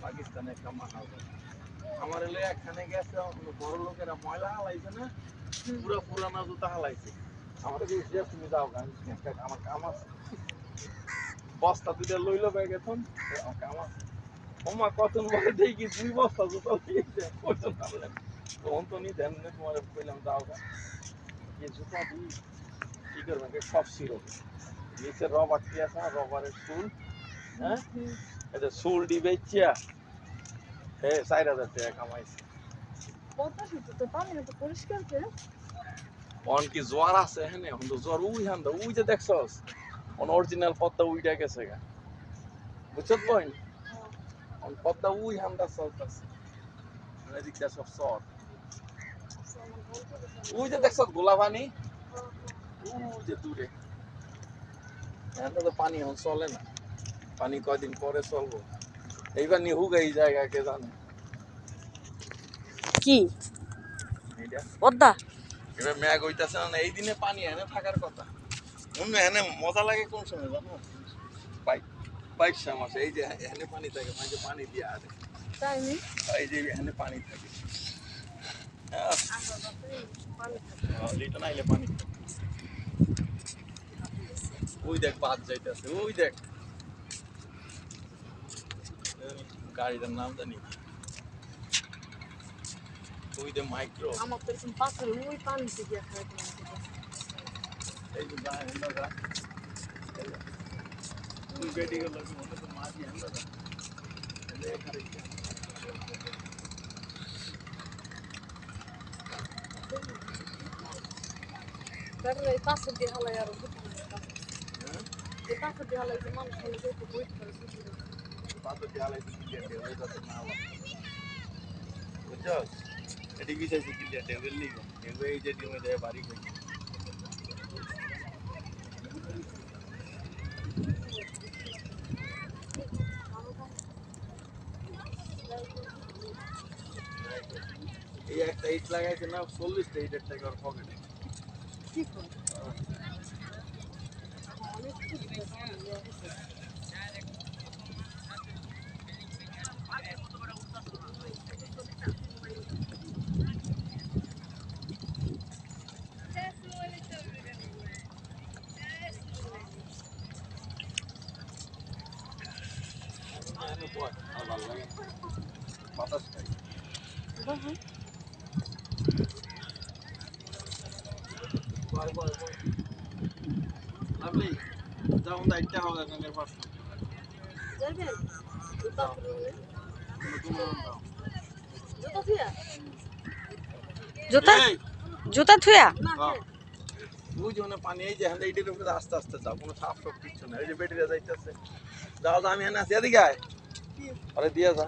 পাকিস্তানে একটা মাথা আমার এলে একখানে গেছে বড় লোকেরা ময়লা হালাইছে না পুরো পুরানা জুতা হালাইছে আমার তুমি যাও আমার কাম আছে বস্তা দুইটা লইল ব্যাগ এখন কাম আছে ওমা কতন বলে দেখি 2 বস্তা জুতা দিয়েছে কতন হালাইছে তখন তো নি দেন না তোমার কইলাম যাও গা এই জুতা দি কি করবেন সব সিরো নিচে রবার কি আছে রবারের সুল হ্যাঁ এটা সুল দিবেচিয়া হে 4000 টাকা কামাইছে পদ্মা সেতু তো পানি তো পরিষ্কার করে অন কি জোয়ার আছে হ্যাঁ এখন তো জোয়ার উই হান্দা উই যে দেখছস অন অরিজিনাল পদ্মা উইটা গেছে গা বুঝছত বই অন পদ্মা উই হান্দা চলতেছে মানে দিকটা সব সর উই যে দেখছস গোলাপানি উই যে দূরে এটা তো পানি এখন চলে না পানি কয়দিন পরে চলবো এইবার নিহুক এই জায়গা কে জানে কি এইটা পদ্মা এবার ম্যাগ হইতাছে না এই দিনে পানি এনে থাকার কথা অন্য এনে মজা লাগে কোন সময় জানো বাইক মাসে এই যে এনে পানি থাকে মানে পানি দিয়ে আছে তাই নি এই যে এনে পানি থাকে লিটার নাইলে পানি ওই দেখ বাদ যাইতেছে ওই দেখ গাড়িটার নাম জানি ওই যে মাইক্রো আমার তো এরকম পাথর ওই পানিতে গিয়ে খাইতে এই যে যা হেন্দা যা ওই বেডি গেল মনে তো মাঝি হেন্দা যা এলে খালি তারপরে এই পাথর দিয়ে হালাই আর এই পাথর দিয়ে হালাই যে মানুষ হলে যেতে বইতে পারে পাথর দিয়ে হালাই ক্লিয়ার দেয় ওই যাতে না হয় বুঝছস এটি বিছাইছে ক্লিয়ার দেয় বুঝলি এগুলো এই যে জমি দেয় বাড়ি করে এই একটা ইট লাগাইছে না 40টা ইটের টাকা ওর পকেটে ঠিক হয় বাতাস খাই লাভলি যাও দাইটা হবে গানের পাশ যাবেন জুতা জুতা থুয়া ওই যে পানি এই যে এইটার উপরে আস্তে আস্তে যাও কোনো সাপ সব কিছু না এই যে বেটিরা যাইতেছে যাও আমি এনে আছি এদিকে আয় আরে দিয়া যা